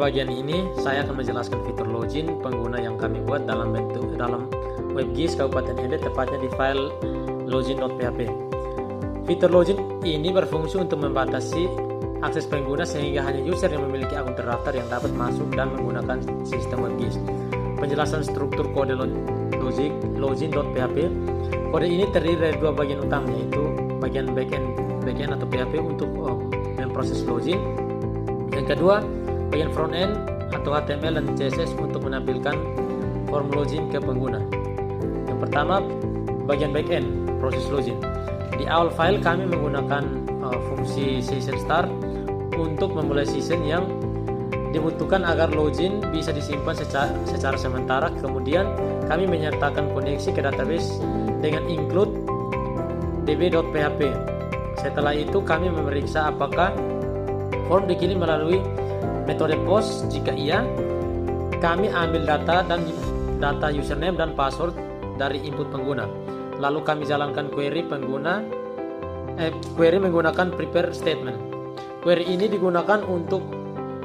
bagian ini saya akan menjelaskan fitur login pengguna yang kami buat dalam WebGIS Kabupaten Ende, tepatnya di file login.php. Fitur login ini berfungsi untuk membatasi akses pengguna sehingga hanya user yang memiliki akun terdaftar yang dapat masuk dan menggunakan sistem WebGIS. Penjelasan struktur kode login.php. Kode ini terdiri dari dua bagian utama, yaitu bagian backend atau PHP untuk memproses login. Yang kedua, bagian frontend atau HTML dan CSS untuk menampilkan form login ke pengguna. Yang pertama, bagian backend, proses login. Di awal file kami menggunakan fungsi session start untuk memulai season yang dibutuhkan agar login bisa disimpan secara sementara. Kemudian kami menyertakan koneksi ke database dengan include db.php. Setelah itu kami memeriksa apakah form dikirim melalui metode post. Jika iya, kami ambil data username dan password dari input pengguna. Lalu kami jalankan query menggunakan prepare statement. Query ini digunakan untuk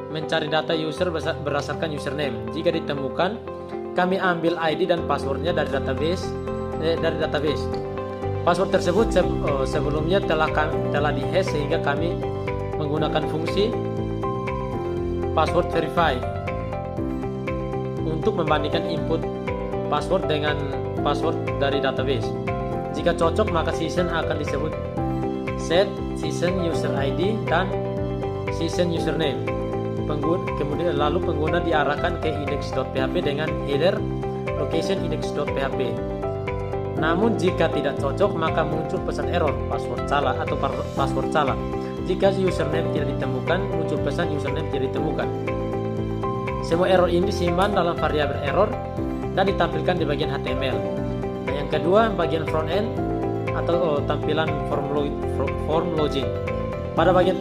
mencari data user berdasarkan username. Jika ditemukan, kami ambil ID dan passwordnya dari database. Password tersebut sebelumnya telah dihash, sehingga kami menggunakan fungsi password verify untuk membandingkan input password dengan password dari database. Jika cocok, maka season akan disebut set season user ID dan season username. Kemudian lalu pengguna diarahkan ke index.php dengan header location index.php. Namun jika tidak cocok, maka muncul pesan error password salah atau password salah. Jika username tidak ditemukan, muncul pesan username tidak ditemukan. Semua error ini disimpan dalam variabel error dan ditampilkan di bagian HTML. Nah, yang kedua, bagian front end atau tampilan form login. Pada bagian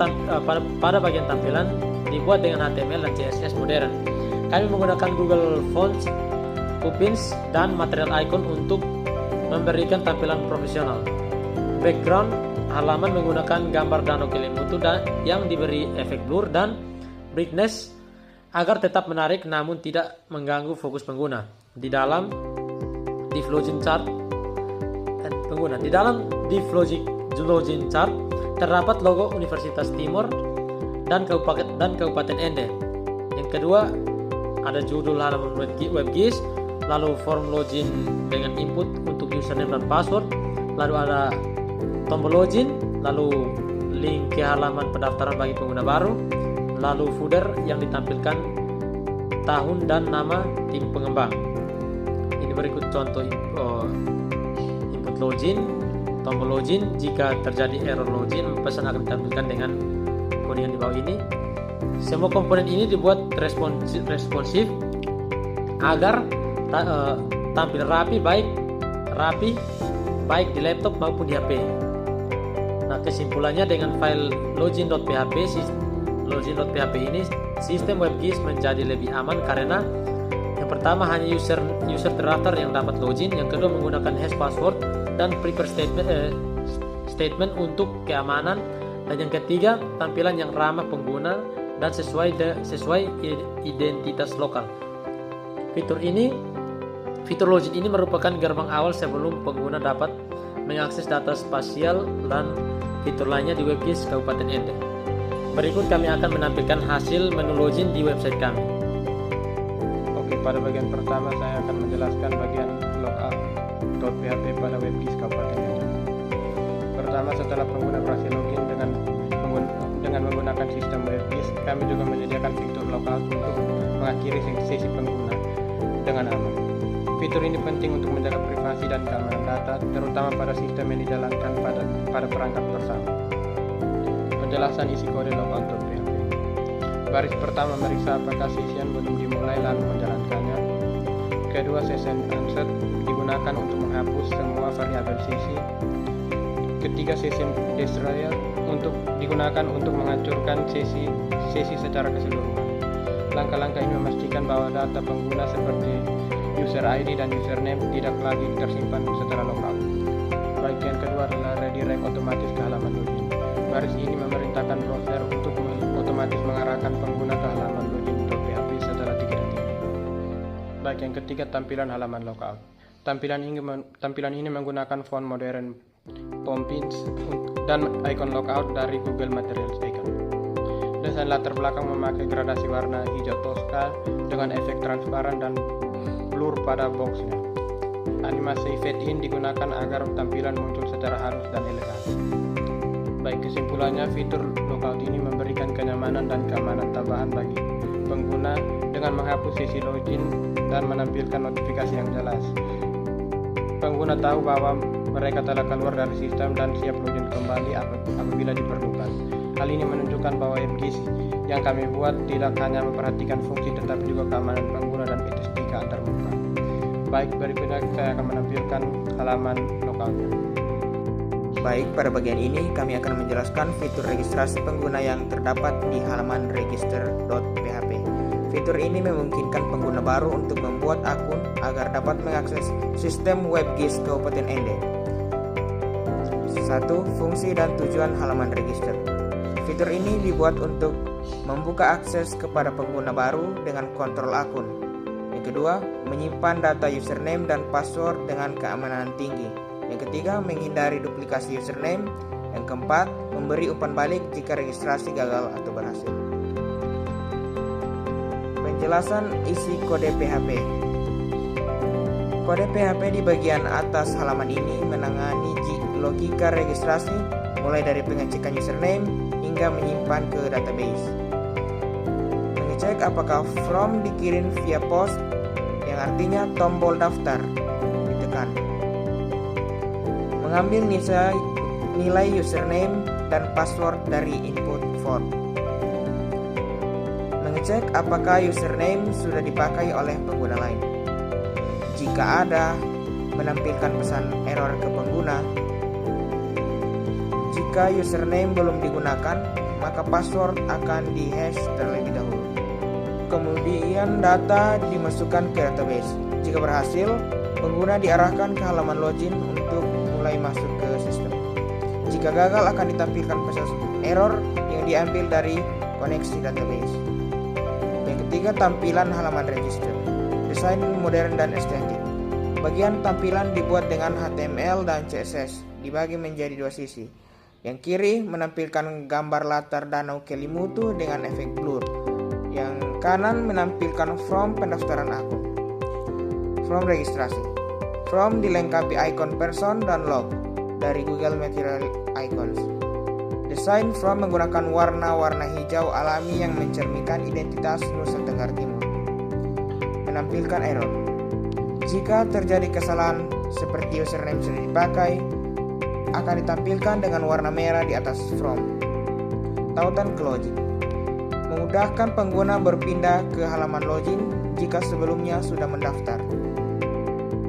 tampilan dibuat dengan HTML dan CSS modern. Kami menggunakan Google Fonts, Puffins, dan material icon untuk memberikan tampilan profesional. Background halaman menggunakan gambar Danau Kelimutu yang diberi efek blur dan brightness agar tetap menarik namun tidak mengganggu fokus pengguna. Di dalam div login chart terdapat logo Universitas Timur dan Kabupaten Ende. Yang kedua, ada judul halaman WebGIS, lalu form login dengan input untuk username dan password, lalu ada tombol login, lalu link ke halaman pendaftaran bagi pengguna baru, lalu footer yang ditampilkan tahun dan nama tim pengembang. Ini berikut contoh input login, tombol login. Jika terjadi error login, pesan akan ditampilkan dengan kode yang di bawah ini. Semua komponen ini dibuat responsif agar tampil rapi baik di laptop maupun di HP. Nah, kesimpulannya dengan file login.php ini sistem WebGIS menjadi lebih aman karena yang pertama hanya user terdaftar yang dapat login, yang kedua menggunakan hash password dan prepare statement untuk keamanan, dan yang ketiga tampilan yang ramah pengguna dan sesuai identitas lokal. Fitur login ini merupakan gerbang awal sebelum pengguna dapat mengakses data spasial dan fitur lainnya di WebGIS Kabupaten Ende. Berikut kami akan menampilkan hasil menu login di website kami. Oke, pada bagian pertama saya akan menjelaskan bagian logout.php pada WebGIS Kabupaten Ende. Pertama, setelah pengguna berhasil login dengan menggunakan sistem WebGIS, kami juga menyediakan fitur logout untuk mengakhiri sesi pengguna dengan aman. Fitur ini penting untuk menjaga privasi dan keamanan data, terutama pada sistem yang dijalankan pada perangkat bersama. Penjelasan isi kode logout.php. Baris pertama meriksa apakah session belum dimulai lalu menjalankannya. Kedua, session unset digunakan untuk menghapus semua variabel sesi. Ketiga, session destroyer digunakan untuk menghancurkan sesi secara keseluruhan. Langkah-langkah ini memastikan bahwa data pengguna seperti user ID dan username tidak lagi tersimpan secara lokal. Bagian kedua adalah redirect otomatis ke halaman login. Baris ini memerintahkan browser untuk otomatis mengarahkan pengguna ke halaman login.php. Baik, yang ketiga tampilan halaman logout. Tampilan ini menggunakan font modern Pompins dan icon logout dari Google Materials Icon. Desain latar belakang memakai gradasi warna hijau toska dengan efek transparan dan blur pada boxnya. Animasi fade in digunakan agar tampilan muncul secara halus dan elegan. Baik, kesimpulannya fitur logout ini memberikan kenyamanan dan keamanan tambahan bagi pengguna dengan menghapus sesi login dan menampilkan notifikasi yang jelas. Pengguna tahu bahwa mereka telah keluar dari sistem dan siap login kembali apabila diperlukan. Hal ini menunjukkan bahwa WebGIS yang kami buat tidak hanya memperhatikan fungsi tetapi juga keamanan pengguna dan etika antarmuka. Baik, berikutnya saya akan menampilkan halaman logoutnya. Baik, pada bagian ini kami akan menjelaskan fitur registrasi pengguna yang terdapat di halaman register.php. Fitur ini memungkinkan pengguna baru untuk membuat akun agar dapat mengakses sistem WebGIS Kabupaten Ende. 1. Fungsi dan tujuan halaman register. Fitur ini dibuat untuk membuka akses kepada pengguna baru dengan kontrol akun. Yang kedua, menyimpan data username dan password dengan keamanan tinggi. Yang ketiga, menghindari duplikasi username. Yang keempat, memberi umpan balik jika registrasi gagal atau berhasil. Penjelasan isi kode PHP. Kode PHP di bagian atas halaman ini menangani logika registrasi mulai dari pengecekan username hingga menyimpan ke database. Mengecek apakah form dikirim via post, yang artinya tombol daftar ditekan. Mengambil nilai username dan password dari input form. Mengecek apakah username sudah dipakai oleh pengguna lain. Jika ada, menampilkan pesan error ke pengguna. Jika username belum digunakan, maka password akan dihash terlebih dahulu. Kemudian data dimasukkan ke database. Jika berhasil, pengguna diarahkan ke halaman login untuk mulai masuk ke sistem. Jika gagal, akan ditampilkan pesan error yang diambil dari koneksi database. Yang ketiga, tampilan halaman register. Desain modern dan estetik. Bagian tampilan dibuat dengan HTML dan CSS, dibagi menjadi dua sisi. Yang kiri menampilkan gambar latar Danau Kelimutu dengan efek blur. Yang kanan menampilkan form pendaftaran akun. Form registrasi. Form dilengkapi ikon person dan log dari Google Material Icons. Desain form menggunakan warna-warna hijau alami yang mencerminkan identitas Nusa Tenggara Timur. Menampilkan error. Jika terjadi kesalahan seperti username sudah dipakai, akan ditampilkan dengan warna merah di atas form. Tautan ke login. Memudahkan pengguna berpindah ke halaman login jika sebelumnya sudah mendaftar.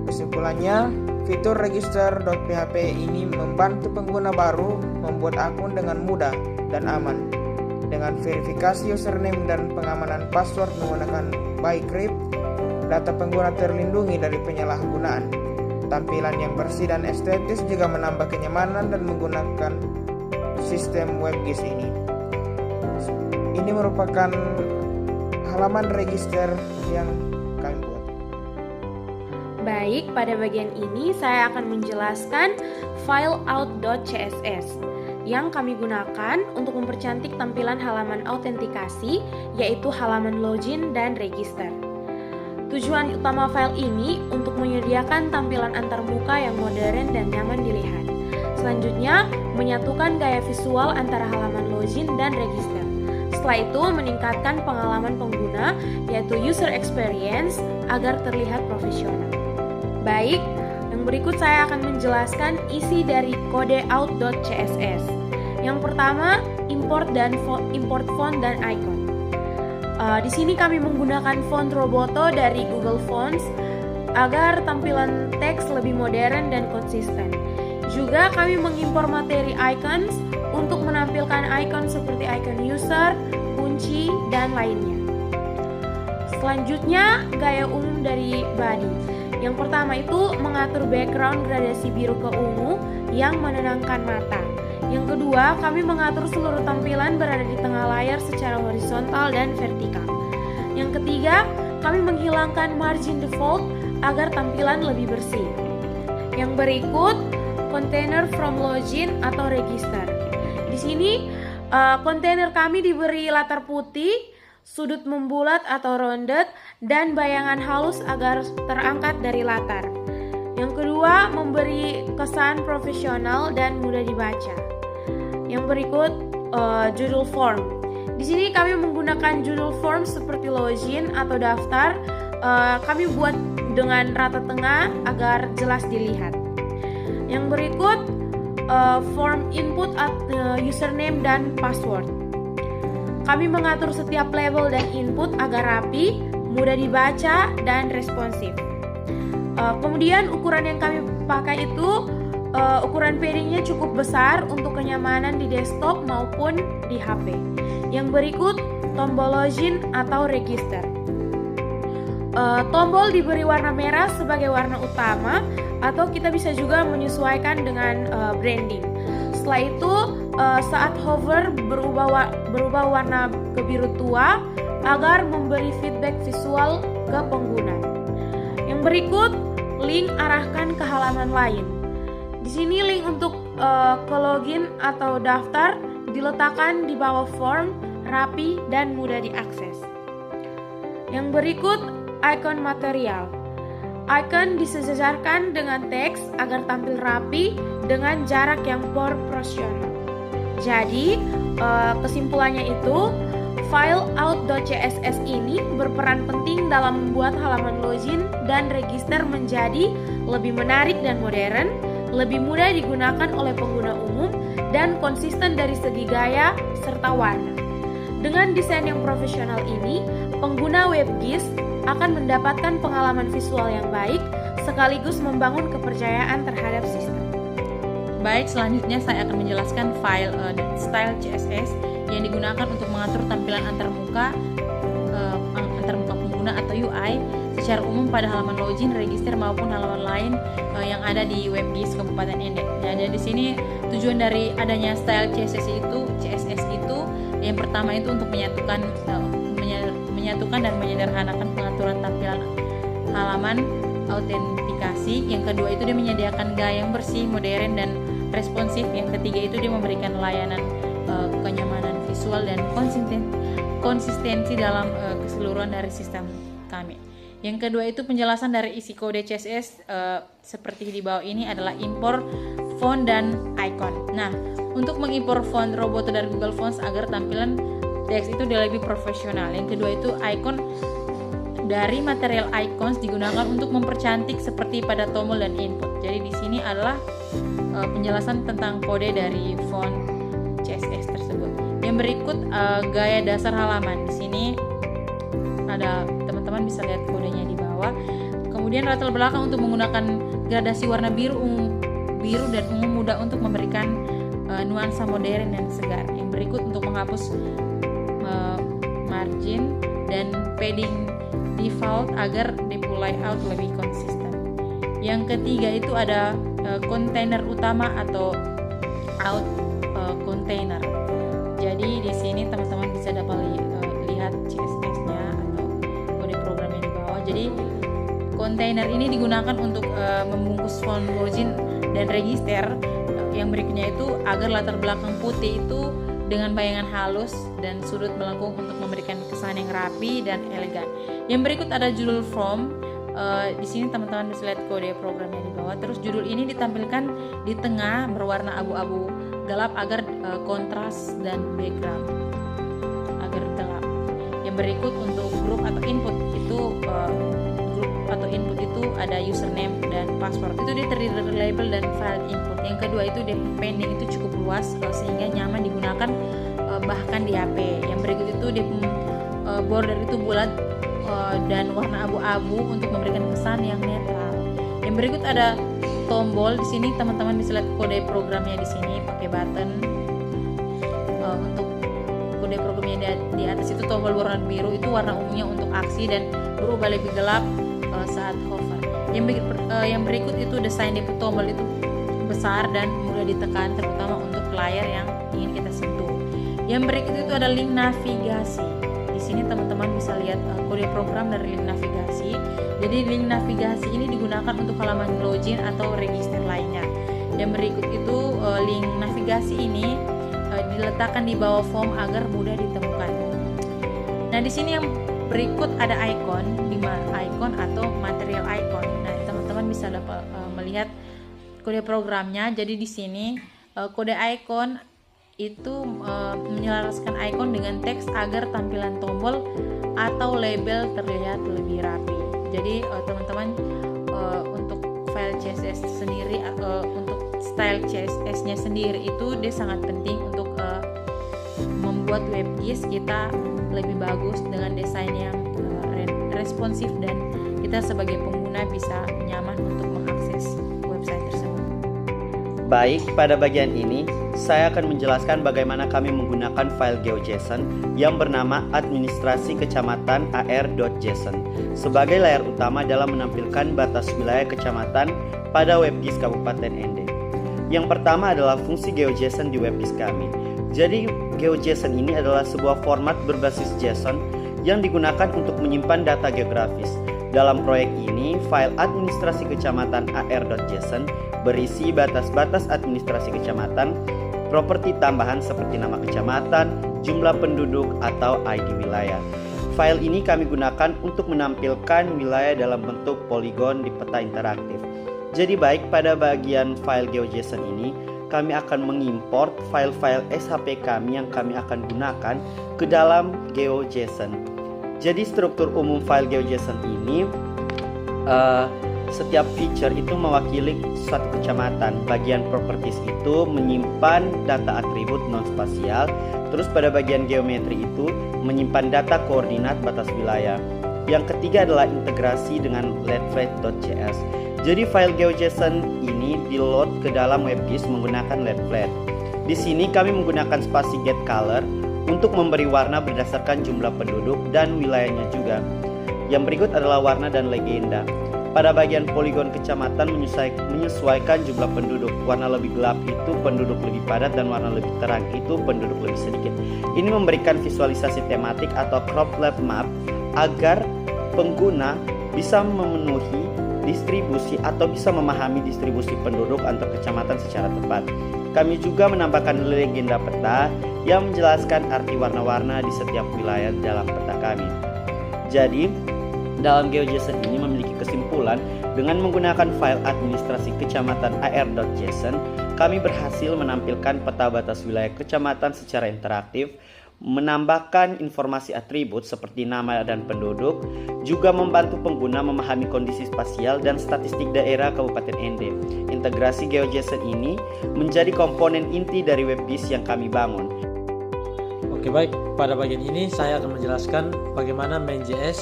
Kesimpulannya, fitur register.php ini membantu pengguna baru membuat akun dengan mudah dan aman. Dengan verifikasi username dan pengamanan password menggunakan Bcrypt, data pengguna terlindungi dari penyalahgunaan. Tampilan yang bersih dan estetis juga menambah kenyamanan dan menggunakan sistem WebGIS ini. Ini merupakan halaman register yang kami buat. Baik, pada bagian ini saya akan menjelaskan file out.css yang kami gunakan untuk mempercantik tampilan halaman autentikasi, yaitu halaman login dan register. Tujuan utama file ini untuk menyediakan tampilan antarmuka yang modern dan nyaman dilihat. Selanjutnya, menyatukan gaya visual antara halaman login dan register. Setelah itu, meningkatkan pengalaman pengguna, yaitu user experience, agar terlihat profesional. Baik, yang berikut saya akan menjelaskan isi dari kode out.css. Yang pertama, import font dan icon. Di sini kami menggunakan font Roboto dari Google Fonts agar tampilan teks lebih modern dan konsisten. Juga kami mengimpor materi icons untuk menampilkan icon seperti icon user, kunci, dan lainnya. Selanjutnya, gaya umum dari body. Yang pertama itu mengatur background gradasi biru ke ungu yang menenangkan mata. Yang kedua, kami mengatur seluruh tampilan berada di tengah layar secara horizontal dan vertikal. Yang ketiga, kami menghilangkan margin default agar tampilan lebih bersih. Yang berikut, container from login atau register. Di sini kontainer kami diberi latar putih, sudut membulat atau rounded, dan bayangan halus agar terangkat dari latar. Yang kedua, memberi kesan profesional dan mudah dibaca. Yang berikut, judul form. Di sini kami menggunakan judul form seperti login atau daftar. Kami buat dengan rata tengah agar jelas dilihat. Yang berikut, form input username dan password. Kami mengatur setiap label dan input agar rapi, mudah dibaca, dan responsif. Kemudian ukuran yang kami pakai itu ukuran paddingnya cukup besar untuk kenyamanan di desktop maupun di HP. Yang berikut, tombol login atau register. Tombol diberi warna merah sebagai warna utama, atau kita bisa juga menyesuaikan dengan branding. Setelah itu, saat hover berubah warna ke biru tua agar memberi feedback visual ke pengguna. Yang berikut, link arahkan ke halaman lain. Di sini link untuk ke login atau daftar diletakkan di bawah form, rapi dan mudah diakses. Yang berikut, icon material. Icon disejajarkan dengan teks agar tampil rapi dengan jarak yang proporsional. Jadi, kesimpulannya itu, file out.css ini berperan penting dalam membuat halaman login dan register menjadi lebih menarik dan modern, lebih mudah digunakan oleh pengguna umum, dan konsisten dari segi gaya serta warna. Dengan desain yang profesional ini, pengguna WebGIS akan mendapatkan pengalaman visual yang baik sekaligus membangun kepercayaan terhadap sistem. Baik, selanjutnya saya akan menjelaskan file dan style CSS yang digunakan untuk mengatur tampilan antarmuka pengguna atau UI secara umum pada halaman login, register maupun halaman lain yang ada di WebGIS Kabupaten Ende. Jadi di sini tujuan dari adanya style CSS itu yang pertama itu untuk menyatukan dan menyederhanakan pengaturan tampilan halaman autentikasi. Yang kedua itu dia menyediakan gaya yang bersih, modern dan responsif. Yang ketiga itu dia memberikan layanan kenyamanan visual dan konsistensi dalam keseluruhan dari sistem kami. Yang kedua itu penjelasan dari isi kode CSS seperti di bawah ini adalah impor font dan icon. Nah, untuk mengimpor font Roboto dari Google Fonts agar tampilan teks itu lebih profesional. Yang kedua itu icon dari material icons digunakan untuk mempercantik seperti pada tombol dan input. Jadi di sini adalah penjelasan tentang kode dari font CSS tersebut. Yang berikut gaya dasar halaman. Di sini ada, teman-teman bisa lihat kodenya di bawah. Kemudian latar belakang untuk menggunakan gradasi warna biru dan ungu muda untuk memberikan nuansa modern dan segar. Yang berikut untuk menghapus margin dan padding default agar default layout lebih konsisten. Yang ketiga itu ada kontainer utama atau out container. Jadi di sini teman-teman bisa dapat lihat CSS-nya atau kode programnya di bawah. Jadi kontainer ini digunakan untuk membungkus font login dan register. Yang berikutnya itu agar latar belakang putih itu dengan bayangan halus dan sudut melengkung untuk memberikan kesan yang rapi dan elegan. Yang berikut ada judul form. Di sini teman-teman bisa lihat kode programnya di bawah. Terus judul ini ditampilkan di tengah berwarna abu-abu gelap agar kontras dan background agar gelap. Yang berikut untuk grup atau input itu ada username dan password. Itu dia terdiri dari label dan file input. Yang kedua itu dia pending itu cukup luas sehingga nyaman digunakan bahkan di HP. Yang berikut itu dia border itu bulat dan warna abu-abu untuk memberikan kesan yang netral. Yang berikut ada tombol. Di sini teman-teman bisa lihat kode programnya di sini pakai button. Untuk kode programnya di atas itu tombol warna biru itu warna umumnya untuk aksi dan berubah lebih gelap saat hover. Yang berikut itu desain di tombol itu besar dan mudah ditekan terutama untuk layar yang ingin kita sentuh. Yang berikut itu ada link navigasi. Di sini teman-teman bisa lihat kode program dari link navigasi. Jadi link navigasi ini digunakan untuk halaman login atau register lainnya. Dan berikut itu link navigasi ini diletakkan di bawah form agar mudah ditemukan. Nah, di sini yang berikut ada icon, icon atau material icon. Nah, teman-teman bisa dapat melihat kode programnya. Jadi di sini kode icon itu menyelaraskan icon dengan teks agar tampilan tombol atau label terlihat lebih rapi. Jadi teman-teman untuk file CSS sendiri untuk style CSS-nya sendiri itu dia sangat penting untuk membuat WebGIS kita lebih bagus dengan desain yang responsif dan kita sebagai pengguna bisa nyaman untuk mengakses website tersebut. Baik, pada bagian ini saya akan menjelaskan bagaimana kami menggunakan file GeoJSON yang bernama administrasi kecamatan ar.json sebagai layar utama dalam menampilkan batas wilayah kecamatan pada WebGIS Kabupaten Ende. Yang pertama adalah fungsi GeoJSON di WebGIS kami. Jadi GeoJSON ini adalah sebuah format berbasis JSON yang digunakan untuk menyimpan data geografis. Dalam proyek ini, file administrasi kecamatan ar.json berisi batas-batas administrasi kecamatan, properti tambahan seperti nama kecamatan, jumlah penduduk, atau ID wilayah. File ini kami gunakan untuk menampilkan wilayah dalam bentuk poligon di peta interaktif. Jadi baik, pada bagian file GeoJSON ini, kami akan mengimport file-file SHP kami yang kami akan gunakan ke dalam GeoJSON. Jadi struktur umum file GeoJSON ini setiap feature itu mewakili suatu kecamatan. Bagian properties itu menyimpan data atribut non-spasial. Terus pada bagian geometri itu menyimpan data koordinat batas wilayah. Yang ketiga adalah integrasi dengan leaflet.js. Jadi file GeoJSON ini di-load ke dalam WebGIS menggunakan leaflet. Di sini kami menggunakan spasi getColor untuk memberi warna berdasarkan jumlah penduduk dan wilayahnya juga. Yang berikut adalah warna dan legenda. Pada bagian poligon kecamatan menyesuaikan jumlah penduduk. Warna lebih gelap itu penduduk lebih padat dan warna lebih terang itu penduduk lebih sedikit. Ini memberikan visualisasi tematik atau crop lab map agar pengguna bisa memenuhi distribusi atau bisa memahami distribusi penduduk antar kecamatan secara tepat. Kami juga menambahkan legenda peta yang menjelaskan arti warna-warna di setiap wilayah dalam peta kami. Jadi, dalam GeoJSON ini memiliki kesimpulan dengan menggunakan file administrasi kecamatan ar.json, kami berhasil menampilkan peta batas wilayah kecamatan secara interaktif, menambahkan informasi atribut seperti nama dan penduduk, juga membantu pengguna memahami kondisi spasial dan statistik daerah Kabupaten Ende. Integrasi GeoJSON ini menjadi komponen inti dari WebGIS yang kami bangun. Oke baik, pada bagian ini saya akan menjelaskan bagaimana main.js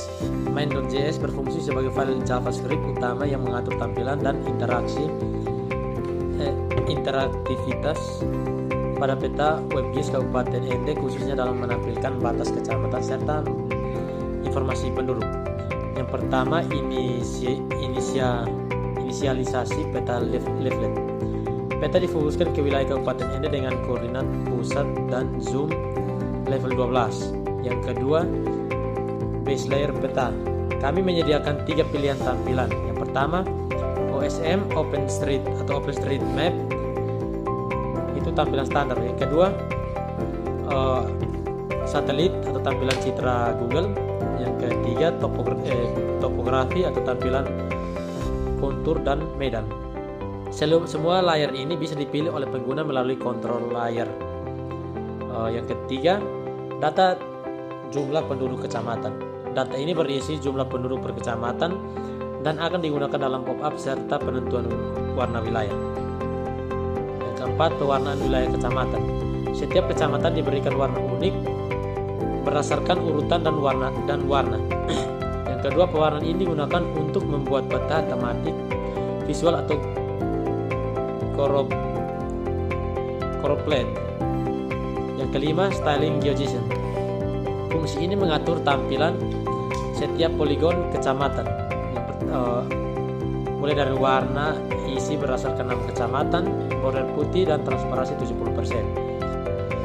berfungsi sebagai file JavaScript utama yang mengatur tampilan dan interaktivitas pada peta WebGIS Kabupaten Ende, khususnya dalam menampilkan batas kecamatan serta informasi penduduk. Yang pertama, inisialisasi peta leaflet. Peta difokuskan ke wilayah Kabupaten Ende dengan koordinat pusat dan zoom level 12. Yang kedua, base layer peta. Kami menyediakan 3 pilihan tampilan. Yang pertama, OSM OpenStreetMap. Itu tampilan standar. Yang kedua, satelit atau tampilan citra Google. Yang ketiga, topografi atau tampilan kontur dan medan. Semua layer ini bisa dipilih oleh pengguna melalui control layer. Yang ketiga, data jumlah penduduk kecamatan. Data ini berisi jumlah penduduk per kecamatan dan akan digunakan dalam pop-up serta penentuan warna wilayah. Yang keempat, pewarnaan wilayah kecamatan. Setiap kecamatan diberikan warna unik berdasarkan urutan dan warna. Yang kedua, pewarnaan ini digunakan untuk membuat peta tematik, visual atau choropleth. Yang kelima, styling GeoJSON. Fungsi ini mengatur tampilan setiap poligon kecamatan, mulai dari warna, isi berdasarkan nama kecamatan, border putih, dan transparansi 70%.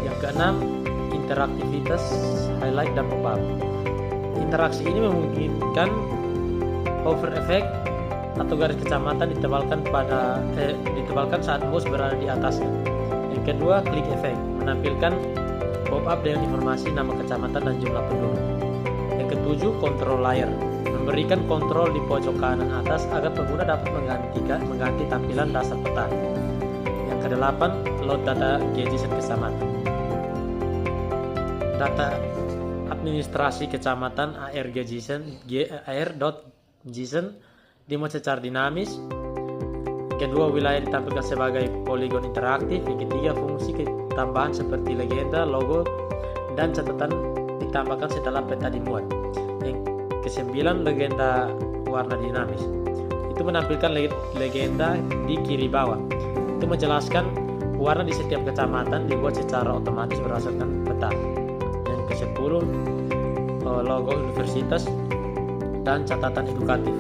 Yang keenam, interaktivitas, highlight, dan pop-up. Interaksi ini memungkinkan hover effect atau garis kecamatan ditebalkan saat mouse berada di atasnya. Yang kedua, klik effect, menampilkan pop-up dengan informasi nama kecamatan dan jumlah penduduk. Yang ketujuh, control layer, memberikan kontrol di pojok kanan atas agar pengguna dapat mengganti tampilan dasar peta. Yang kedelapan, load data JSON kecamatan. Data administrasi kecamatan AR.JSON dimuat secara dinamis. Kedua, wilayah ditampilkan sebagai poligon interaktif. Yang ketiga, fungsi tambahan seperti legenda, logo, dan catatan ditambahkan setelah peta dimuat. Yang kesembilan, legenda warna dinamis. Itu menampilkan legenda di kiri bawah. Itu menjelaskan warna di setiap kecamatan dibuat secara otomatis berdasarkan peta. Yang ke-10, logo universitas dan catatan edukatif.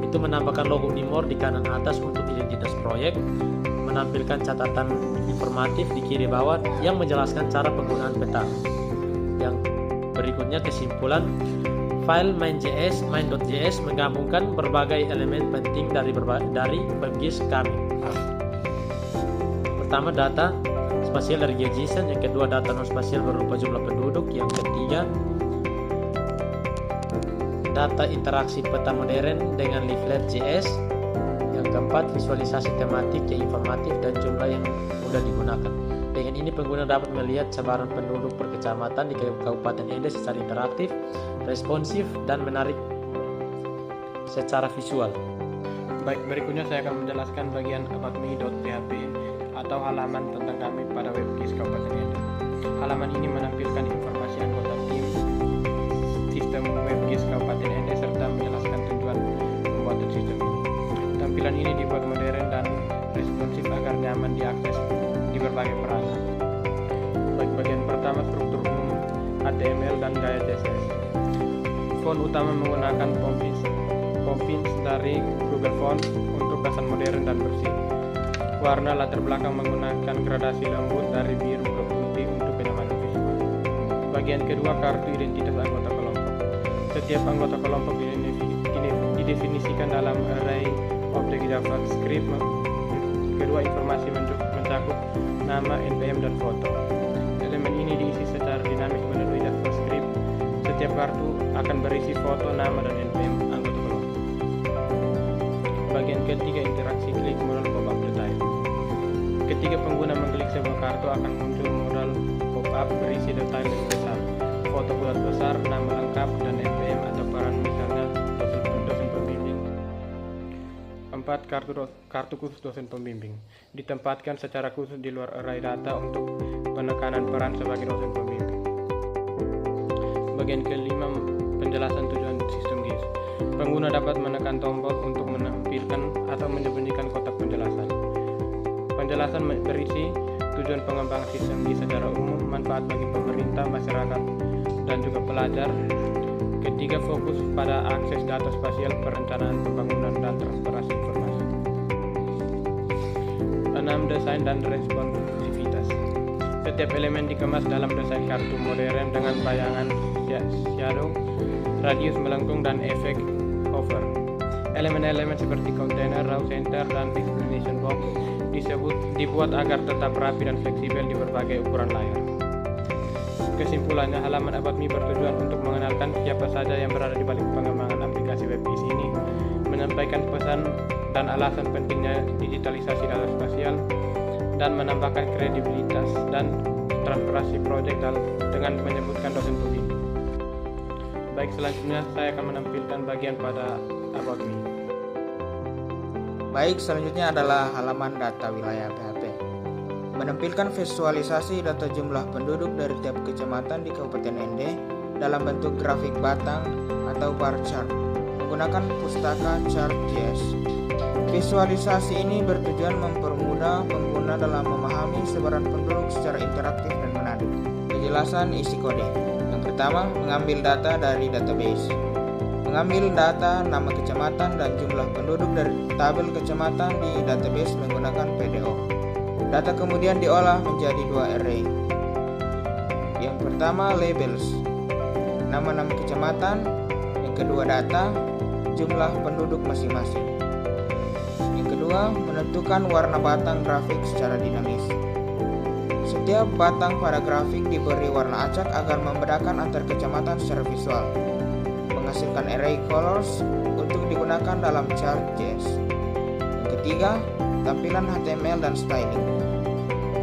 Itu menambahkan logo Unimor di kanan atas untuk identitas proyek, menampilkan catatan informatif di kiri bawah yang menjelaskan cara penggunaan peta. Yang berikutnya, kesimpulan, file main.js menggabungkan berbagai elemen penting dari WebGIS kami. Pertama, data spasial dari JSON. Yang kedua, data non spasial berupa jumlah penduduk. Yang ketiga, data interaksi peta modern dengan leaflet.js. Yang keempat, visualisasi tematik yang informatif dan jumlah yang mudah digunakan. Dengan ini pengguna dapat melihat sebaran penduduk per kecamatan di Kabupaten Ende secara interaktif, responsif, dan menarik secara visual. Baik, berikutnya saya akan menjelaskan bagian aboutme.php atau halaman tentang kami pada WebGIS Kabupaten Ende. Halaman ini menampilkan informasi anggota tim sistem WebGIS Kabupaten Ende serta menjelaskan tujuan pembuatan sistem ini. Tampilan ini dibuat modern dan responsif agar nyaman diakses di berbagai perangkat. Baik, bagian pertama, struktur umum HTML dan gaya CSS. Font utama menggunakan Pompins dari Google Fonts untuk kesan modern dan bersih. Warna latar belakang menggunakan gradasi lembut dari biru ke putih untuk kenyamanan visual. Bagian kedua, kartu identitas anggota kelompok. Setiap anggota kelompok didefinisikan dalam array objek JavaScript. Kedua, informasi mencakup nama, NPM, dan foto. Elemen ini diisi secara dinamis melalui JavaScript. Setiap kartu akan berisi foto, nama, dan NPM anggota kelompok. Bagian ketiga, interaksi klik modal pop-up detail. Ketika pengguna mengklik sebuah kartu akan muncul modal pop-up berisi detail yang besar, foto bulat besar, nama lengkap, dan NPM atau peran, misalnya dosen pembimbing. 4. Kartu khusus dosen pembimbing ditempatkan secara khusus di luar array data untuk penekanan peran sebagai dosen pembimbing. Bagian kelima, penjelasan tujuan sistem GIS. Pengguna dapat menekan tombol untuk menampilkan atau menyembunyikan kotak penjelasan. Penjelasan berisi tujuan pengembangan sistem GIS secara umum, manfaat bagi pemerintah, masyarakat, dan juga pelajar. Ketiga, fokus pada akses data spasial, perencanaan pembangunan, dan transparansi informasi. 6. Desain dan responsivitas. Setiap elemen dikemas dalam desain kartu modern dengan bayangan shadow, radius melengkung, dan efek hover. Elemen-elemen seperti kontainer, raw center, dan explanation box dibuat agar tetap rapi dan fleksibel di berbagai ukuran layar. Kesimpulannya, halaman About Me bertujuan untuk mengenalkan siapa saja yang berada di balik pengembangan aplikasi WebGIS ini, menyampaikan pesan dan alasan pentingnya digitalisasi data spasial, dan menambahkan kredibilitas dan transparansi proyek dengan menyebutkan dosen pembimbing. Baik, selanjutnya saya akan menampilkan bagian pada About Me. Baik, selanjutnya adalah halaman data wilayah PHP. Menampilkan visualisasi data jumlah penduduk dari tiap kecamatan di Kabupaten Ende dalam bentuk grafik batang atau bar chart menggunakan pustaka Chart.js. Visualisasi ini bertujuan mempermudah pengguna dalam memahami sebaran penduduk secara interaktif dan menarik. Penjelasan isi kode. Yang pertama, mengambil data dari database. Mengambil data nama kecamatan dan jumlah penduduk dari tabel kecamatan di database menggunakan PDO. Data kemudian diolah menjadi dua array. Yang pertama, labels. nama-nama kecamatan. Yang kedua, data jumlah penduduk masing-masing. Yang kedua, menentukan warna batang grafik secara dinamis. Setiap batang pada grafik diberi warna acak agar membedakan antar kecamatan secara visual, menghasilkan array colors untuk digunakan dalam chart JS. Yang ketiga, tampilan HTML dan styling.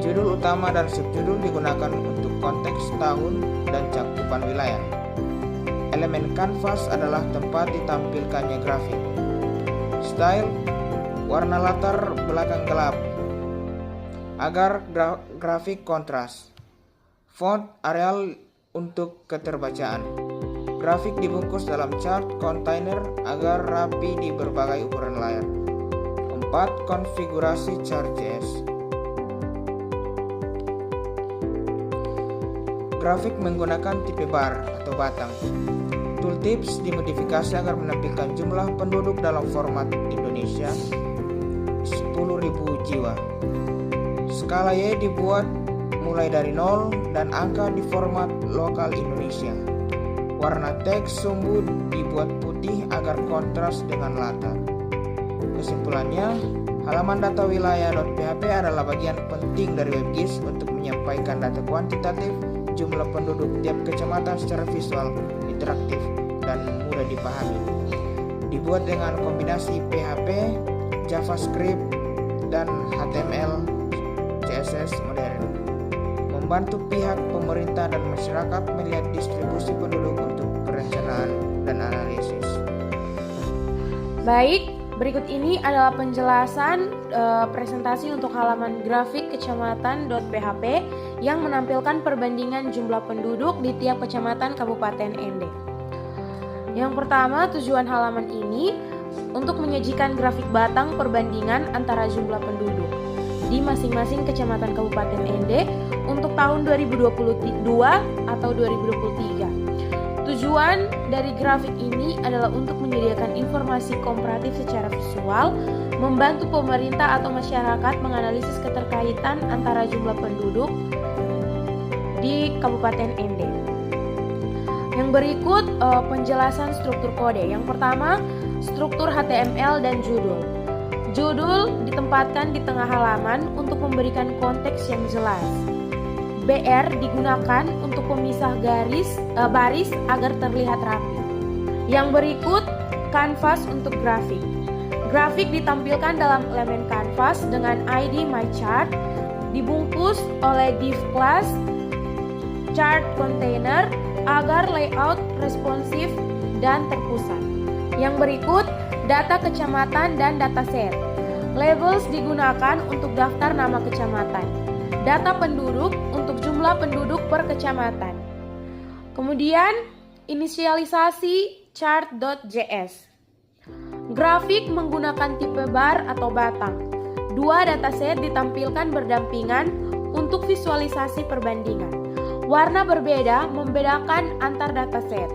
Judul utama dan subjudul digunakan untuk konteks tahun dan cakupan wilayah. Elemen kanvas adalah tempat ditampilkannya grafik. Style, warna latar belakang gelap agar grafik kontras. Font, Arial untuk keterbacaan. Grafik dibungkus dalam chart container agar rapi di berbagai ukuran layar. 4. Konfigurasi chart JS. Grafik menggunakan tipe bar atau batang. Tooltips dimodifikasi agar menampilkan jumlah penduduk dalam format Indonesia 10.000 jiwa. Skala Y dibuat mulai dari 0 dan angka di format lokal Indonesia. Warna teks sumbu dibuat putih agar kontras dengan latar. Kesimpulannya, halaman data wilayah.php adalah bagian penting dari WebGIS untuk menyampaikan data kuantitatif jumlah penduduk tiap kecamatan secara visual, interaktif, dan mudah dipahami. Dibuat dengan kombinasi PHP, JavaScript, dan HTML, CSS modern. Membantu pihak pemerintah dan masyarakat melihat distribusi penduduk untuk perencanaan dan analisis. Baik, berikut ini adalah penjelasan presentasi untuk halaman grafik kecamatan.php yang menampilkan perbandingan jumlah penduduk di tiap kecamatan Kabupaten ND. Yang pertama, tujuan halaman ini untuk menyajikan grafik batang perbandingan antara jumlah penduduk di masing-masing kecamatan Kabupaten ND untuk tahun 2022 atau 2023. Tujuan dari grafik ini adalah untuk menyediakan informasi komparatif secara visual, membantu pemerintah atau masyarakat menganalisis keterkaitan antara jumlah penduduk di Kabupaten ND. Yang berikut penjelasan struktur kode. Yang pertama, struktur HTML dan judul. Judul ditempatkan di tengah halaman untuk memberikan konteks yang jelas. BR digunakan untuk pemisah baris agar terlihat rapi. Yang berikut, kanvas untuk grafik. Grafik ditampilkan dalam elemen kanvas dengan ID MyChart, dibungkus oleh div class chart container agar layout responsif dan terpusat. Yang berikut, data kecamatan dan dataset. Labels digunakan untuk daftar nama kecamatan. Data penduduk untuk jumlah penduduk per kecamatan. Kemudian, inisialisasi chart.js. Grafik menggunakan tipe bar atau batang. Dua dataset ditampilkan berdampingan untuk visualisasi perbandingan. Warna berbeda membedakan antar dataset.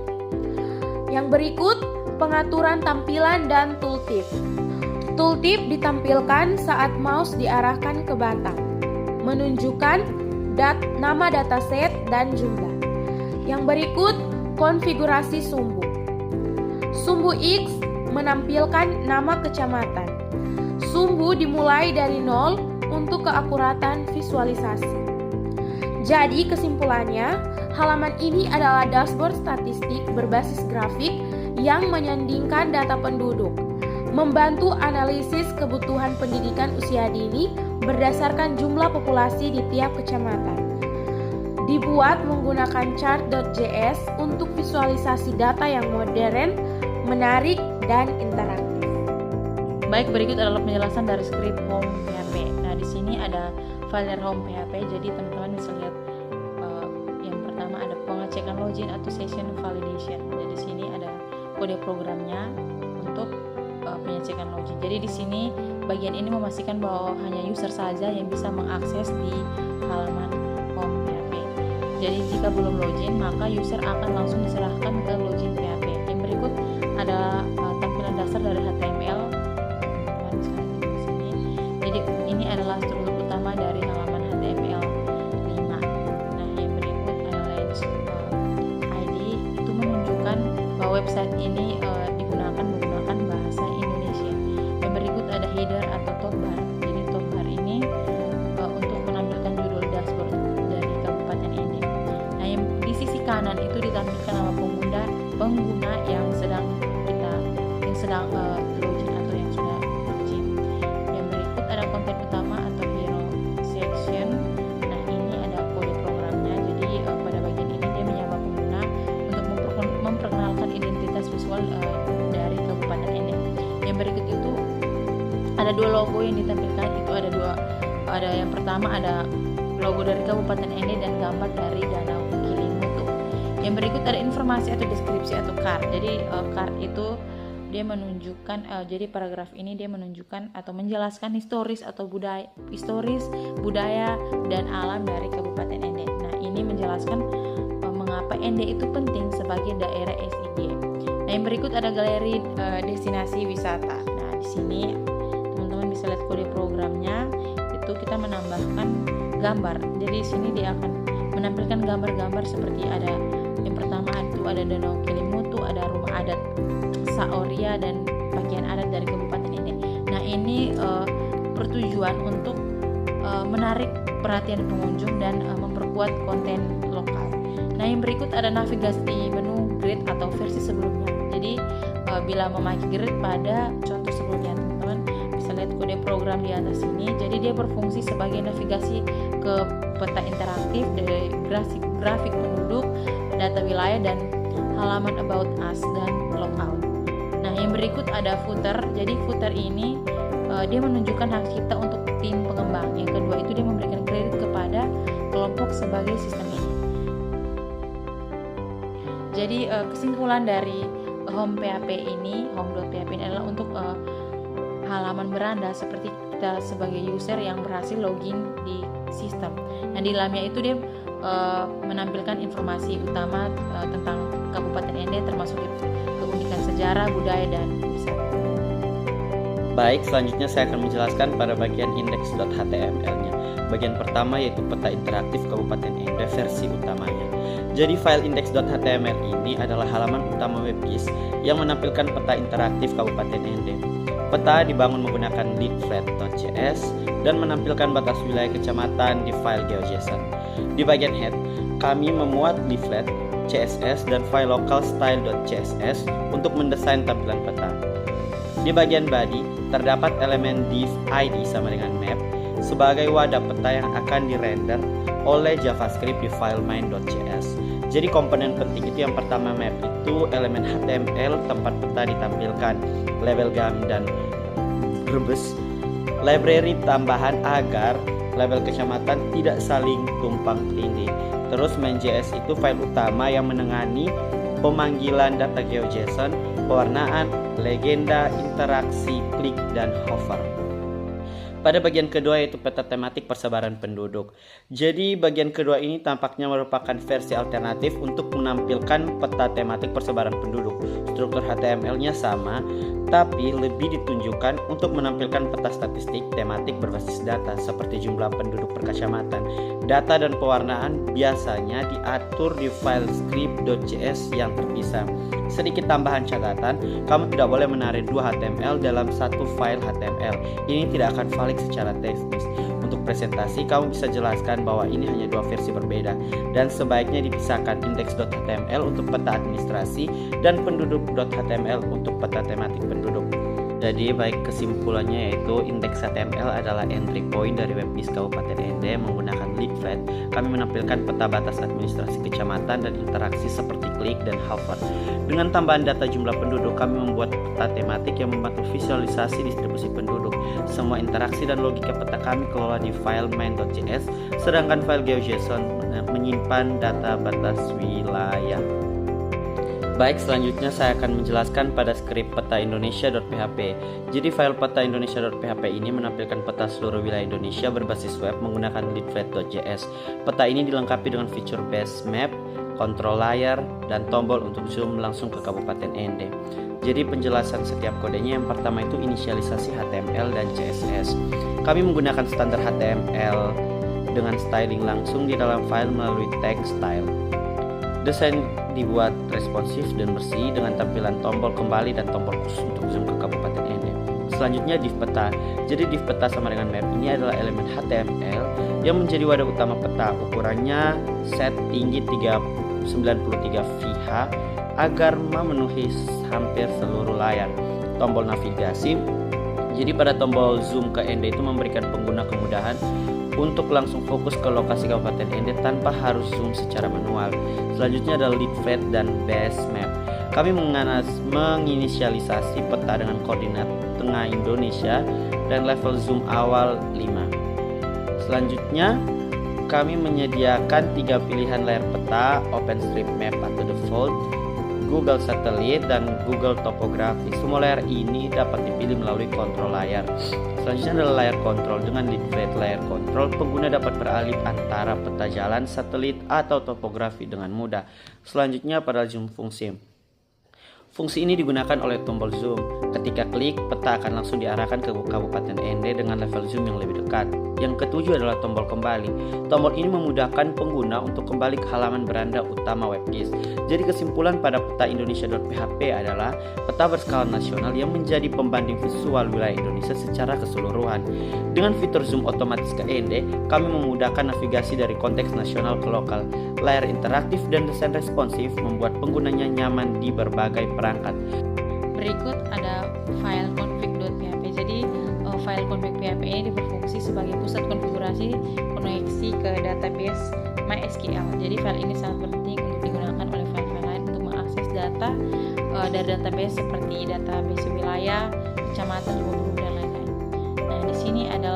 Yang berikut, pengaturan tampilan dan tooltip. Tooltip ditampilkan saat mouse diarahkan ke batang, menunjukkan nama dataset dan jumlah. Yang berikut, konfigurasi sumbu. Sumbu X menampilkan nama kecamatan. Sumbu dimulai dari 0 untuk keakuratan visualisasi. Jadi kesimpulannya, halaman ini adalah dashboard statistik berbasis grafik yang menyandingkan data penduduk, membantu analisis kebutuhan pendidikan usia dini berdasarkan jumlah populasi di tiap kecamatan. Dibuat menggunakan chart.js untuk visualisasi data yang modern, menarik, dan interaktif. Baik, berikut adalah penjelasan dari script home PHP. Nah, di sini ada file home PHP, jadi teman-teman bisa lihat yang pertama ada pengecekan login atau session validation. Jadi di sini ada kode programnya untuk pengecekan login. Jadi di sini bagian ini memastikan bahwa hanya user saja yang bisa mengakses di halaman home PHP. Jadi jika belum login, maka user akan langsung diserahkan ke login PHP. Yang berikut ada tampilan dasar dari HTML. Teman-teman bisa lihat di sini. Jadi ini adalah struktur utama dari halaman HTML 5. Nah, yang berikut ada ID, itu ada 2 logo yang ditampilkan. Itu ada yang pertama ada logo dari Kabupaten Ende dan gambar dari Danau Kilimutu. Yang berikut ada informasi atau deskripsi atau card. Jadi card itu dia menunjukkan, jadi paragraf ini dia menunjukkan atau menjelaskan historis budaya dan alam dari Kabupaten Ende. Nah, ini menjelaskan mengapa Ende itu penting sebagai daerah SIG. Nah, yang berikut ada galeri destinasi wisata. Nah, di sini teman-teman bisa lihat kode programnya, itu kita menambahkan gambar. Jadi di sini dia akan menampilkan gambar-gambar seperti ada yang pertama itu ada Danau Kilimutu, ada rumah adat Saoria dan pakaian adat dari Kabupaten Ende. Nah, ini bertujuan untuk menarik perhatian pengunjung dan memperkuat konten lokal. Nah, yang berikut ada navigasi menu grid atau versi sebelumnya. Jadi bila memakai grid pada contoh sebelumnya, teman-teman bisa lihat kode program di atas ini. Jadi dia berfungsi sebagai navigasi ke peta interaktif dari grafik penduduk, data wilayah, dan halaman about us dan logout. Nah, yang berikut ada footer. Jadi footer ini dia menunjukkan hak cipta untuk tim pengembang. Yang kedua itu dia memberikan kredit kepada kelompok sebagai sistem ini. Jadi kesimpulan dari home.php ini adalah untuk halaman beranda seperti kita sebagai user yang berhasil login di sistem. Nah, di dalamnya itu dia menampilkan informasi utama tentang Kabupaten Ende, termasuk keunikan sejarah, budaya, dan wisata. Baik, selanjutnya saya akan menjelaskan pada bagian index.html-nya. Bagian pertama yaitu peta interaktif Kabupaten Ende versi utamanya. Jadi file index.html ini adalah halaman utama WebGIS yang menampilkan peta interaktif Kabupaten Ende. Peta dibangun menggunakan leaflet.js dan menampilkan batas wilayah kecamatan di file GeoJSON. Di bagian head, kami memuat leaflet, CSS, dan file local style.css untuk mendesain tampilan peta. Di bagian body, terdapat elemen div id sama dengan map sebagai wadah peta yang akan dirender oleh JavaScript di file main.js. Jadi komponen penting itu yang pertama map itu elemen HTML tempat peta ditampilkan, label gam dan rebus, library tambahan agar label kecamatan tidak saling tumpang tindih. Terus main.js itu file utama yang menengani pemanggilan data GeoJSON, pewarnaan, legenda, interaksi, klik, dan hover. Pada bagian kedua yaitu peta tematik persebaran penduduk. Jadi bagian kedua ini tampaknya merupakan versi alternatif untuk menampilkan peta tematik persebaran penduduk. Struktur HTML-nya sama, tapi lebih ditunjukkan untuk menampilkan peta statistik tematik berbasis data seperti jumlah penduduk per kecamatan. Data dan pewarnaan biasanya diatur di file script.js yang terpisah. Sedikit tambahan catatan, kamu tidak boleh menarik 2 HTML dalam satu file HTML. Ini tidak akan valid secara teknis. Untuk presentasi, kamu bisa jelaskan bahwa ini hanya 2 versi berbeda dan sebaiknya dipisahkan index.html untuk peta administrasi dan penduduk.html untuk peta tematik penduduk. Jadi baik kesimpulannya yaitu indeks HTML adalah entry point dari WebGIS Kabupaten Ende menggunakan leaflet. Kami menampilkan peta batas administrasi kecamatan dan interaksi seperti klik dan hover. Dengan tambahan data jumlah penduduk, kami membuat peta tematik yang membantu visualisasi distribusi penduduk. Semua interaksi dan logika peta kami kelola di file main.js, sedangkan file GeoJSON menyimpan data batas wilayah. Baik, selanjutnya saya akan menjelaskan pada skrip peta Indonesia.php. Jadi file peta Indonesia.php ini menampilkan peta seluruh wilayah Indonesia berbasis web menggunakan leaflet.js. Peta ini dilengkapi dengan fitur base map, control layer, dan tombol untuk zoom langsung ke Kabupaten Ende. Jadi penjelasan setiap kodenya yang pertama itu inisialisasi HTML dan CSS. Kami menggunakan standar HTML dengan styling langsung di dalam file melalui tag style. Desain dibuat responsif dan bersih dengan tampilan tombol kembali dan tombol khusus untuk zoom ke Kabupaten Ende. Selanjutnya div peta. Jadi div peta sama dengan map ini adalah elemen HTML yang menjadi wadah utama peta. Ukurannya set tinggi 93 VH agar memenuhi hampir seluruh layar. Tombol navigasi. Jadi pada tombol zoom ke Ende itu memberikan pengguna kemudahan untuk langsung fokus ke lokasi Kabupaten Ende tanpa harus zoom secara manual. Selanjutnya ada leaflet dan base map. Kami menginisialisasi peta dengan koordinat tengah Indonesia dan level zoom awal 5. Selanjutnya, kami menyediakan 3 pilihan layar peta, OpenStreetMap atau default, Google Satellite, dan Google Topografi. Semua layar ini dapat dipilih melalui kontrol layar. Selanjutnya adalah layar kontrol. Dengan lead layar kontrol, pengguna dapat beralih antara peta jalan, satelit, atau topografi dengan mudah. Selanjutnya pada zoom fungsi. Fungsi ini digunakan oleh tombol zoom. Ketika klik, peta akan langsung diarahkan ke Kabupaten Ende dengan level zoom yang lebih dekat. Yang ketujuh adalah tombol kembali. Tombol ini memudahkan pengguna untuk kembali ke halaman beranda utama WebGIS. Jadi kesimpulan pada peta Indonesia.php adalah peta berskala nasional yang menjadi pembanding visual wilayah Indonesia secara keseluruhan. Dengan fitur zoom otomatis ke Ende, kami memudahkan navigasi dari konteks nasional ke lokal. Layar interaktif dan desain responsif membuat penggunanya nyaman di berbagai perangkat. Berikut ada file config.php. Jadi file config.php ini berfungsi sebagai pusat konfigurasi koneksi ke database MySQL. Jadi file ini sangat penting untuk digunakan oleh file-file lain untuk mengakses data dari database seperti database wilayah, kecamatan, gubernur, dan lain-lain. Nah, di sini ada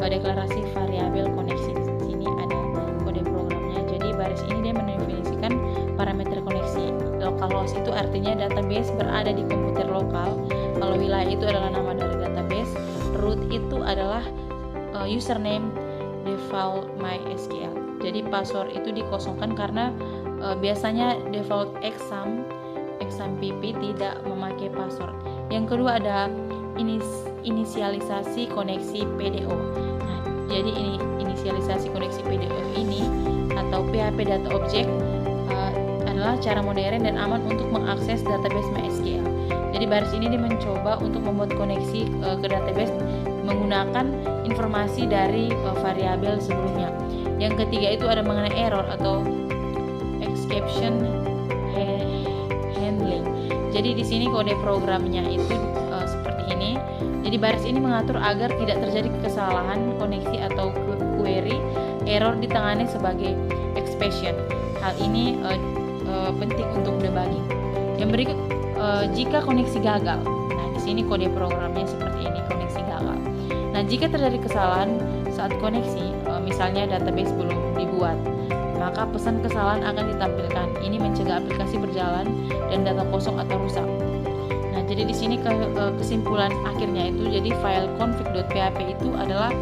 deklarasi variabel koneksi. Di sini ada kode programnya. Jadi baris ini dia mendefinisikan parameter koneksi. Localhost itu artinya database berada di komputer lokal. Kalau wilayah itu adalah nama dari database. Root itu adalah username default MySQL. Jadi password itu dikosongkan karena biasanya default exam pp tidak memakai password. Yang kedua ada inisialisasi koneksi PDO. Nah, jadi ini inisialisasi koneksi PDO ini atau PHP Data Object adalah cara modern dan aman untuk mengakses database MySQL. Jadi baris ini dia mencoba untuk membuat koneksi ke database menggunakan informasi dari variabel sebelumnya. Yang ketiga itu ada mengenai error atau exception handling. Jadi di sini kode programnya itu seperti ini. Jadi baris ini mengatur agar tidak terjadi kesalahan koneksi atau query error ditangani sebagai exception. Hal ini penting untuk debugging. Yang berikut jika koneksi gagal. Nah, di sini kode programnya seperti ini, koneksi gagal. Nah, jika terjadi kesalahan saat koneksi, misalnya database belum dibuat, maka pesan kesalahan akan ditampilkan. Ini mencegah aplikasi berjalan dan data kosong atau rusak. Nah, jadi di sini kesimpulan akhirnya itu, jadi file config.php itu adalah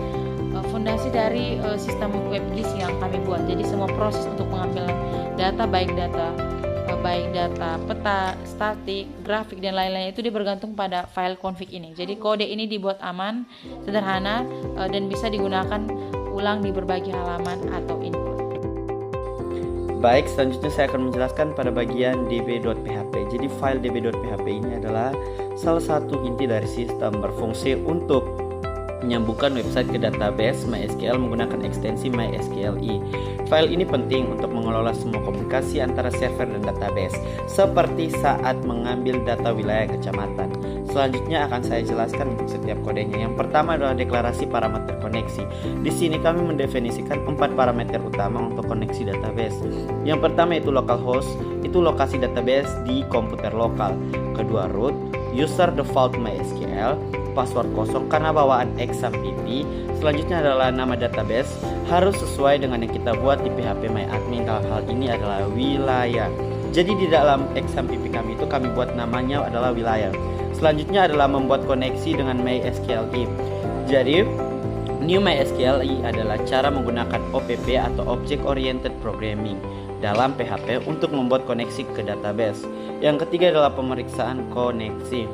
fondasi dari sistem WebGIS yang kami buat. Jadi semua proses untuk pengambilan data baik data peta, statik, grafik, dan lain-lain itu bergantung pada file config ini. Jadi kode ini dibuat aman, sederhana, dan bisa digunakan ulang di berbagai halaman atau input. Baik, selanjutnya saya akan menjelaskan pada bagian db.php. Jadi file db.php ini adalah salah satu inti dari sistem, berfungsi untuk menyambungkan website ke database MySQL menggunakan ekstensi MySQLi. File ini penting untuk mengelola semua komunikasi antara server dan database, seperti saat mengambil data wilayah kecamatan. Selanjutnya akan saya jelaskan untuk setiap kodenya. Yang pertama adalah deklarasi parameter koneksi. Di sini kami mendefinisikan 4 parameter utama untuk koneksi database. Yang pertama itu localhost, itu lokasi database di komputer lokal. Kedua root, user default MySQL, password kosong karena bawaan exam pp. Selanjutnya adalah nama database, harus sesuai dengan yang kita buat di PHP MyAdmin. Kalau hal ini adalah wilayah. Jadi di dalam exam pp kami itu kami buat namanya adalah wilayah. Selanjutnya adalah membuat koneksi dengan MySQLi. Jadi new MySQLi adalah cara menggunakan OPP atau Object Oriented Programming dalam PHP untuk membuat koneksi ke database. Yang ketiga adalah pemeriksaan koneksi.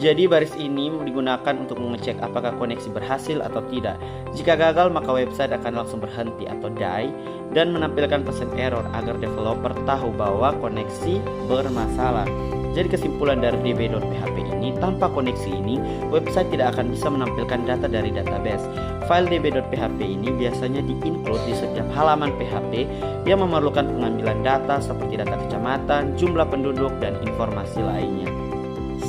Jadi baris ini digunakan untuk mengecek apakah koneksi berhasil atau tidak. Jika gagal maka website akan langsung berhenti atau die dan menampilkan pesan error agar developer tahu bahwa koneksi bermasalah. Jadi kesimpulan dari db.php ini, tanpa koneksi ini website tidak akan bisa menampilkan data dari database. File db.php ini biasanya di-include di setiap halaman PHP yang memerlukan pengambilan data seperti data kecamatan, jumlah penduduk, dan informasi lainnya.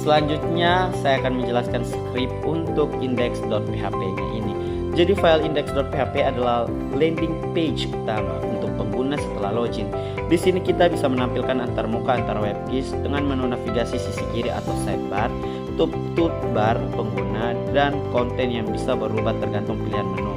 Selanjutnya saya akan menjelaskan script untuk index.php-nya ini. Jadi file index.php adalah landing page utama untuk pengguna setelah login. Di sini kita bisa menampilkan antarmuka antara WebGIS dengan menu navigasi sisi kiri atau sidebar tutup toolbar pengguna dan konten yang bisa berubah tergantung pilihan menu.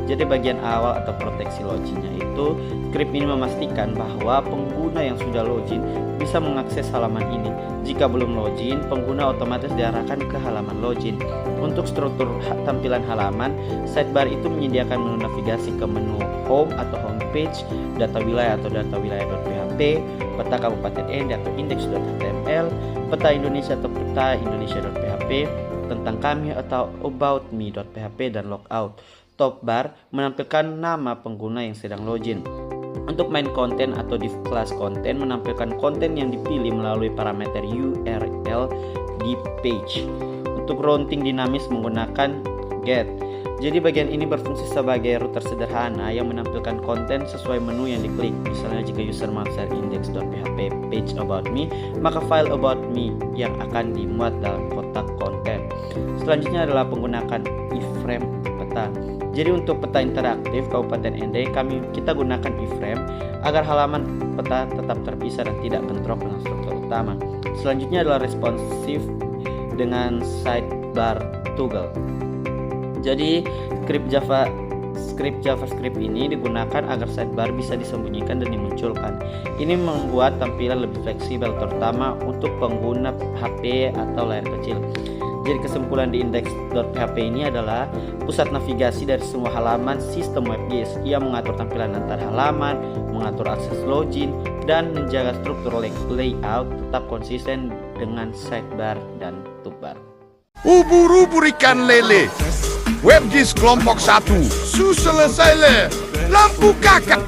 Jadi bagian awal atau proteksi loginnya itu, script ini memastikan bahwa pengguna yang sudah login bisa mengakses halaman ini. Jika belum login, pengguna otomatis diarahkan ke halaman login. Untuk struktur tampilan halaman, sidebar itu menyediakan menu navigasi ke menu home atau homepage, data wilayah atau data wilayah.php, peta kabupaten ND atau index.html, peta Indonesia atau peta Indonesia.php, tentang kami atau about me.php, dan logout. Top bar menampilkan nama pengguna yang sedang login. Untuk main konten atau div class konten menampilkan konten yang dipilih melalui parameter URL di page. Untuk routing dinamis menggunakan get. Jadi bagian ini berfungsi sebagai router sederhana yang menampilkan konten sesuai menu yang diklik. Misalnya jika user mengakses index.php page about me, maka file about me yang akan dimuat dalam kotak konten. Selanjutnya adalah menggunakan iframe peta. Jadi untuk peta interaktif Kabupaten ND kita gunakan iframe agar halaman peta tetap terpisah dan tidak bentrok dengan struktur utama. Selanjutnya adalah responsif dengan sidebar toggle. Jadi script JavaScript ini digunakan agar sidebar bisa disembunyikan dan dimunculkan. Ini membuat tampilan lebih fleksibel terutama untuk pengguna HP atau layar kecil. Jadi kesimpulan di index.php ini adalah pusat navigasi dari semua halaman sistem WebGIS. Ia mengatur tampilan antar halaman, mengatur akses login, dan menjaga struktur layout tetap konsisten dengan sidebar dan toolbar. Ubur-ubur ikan lele, WebGIS kelompok 1, selesai le, lampu kakak.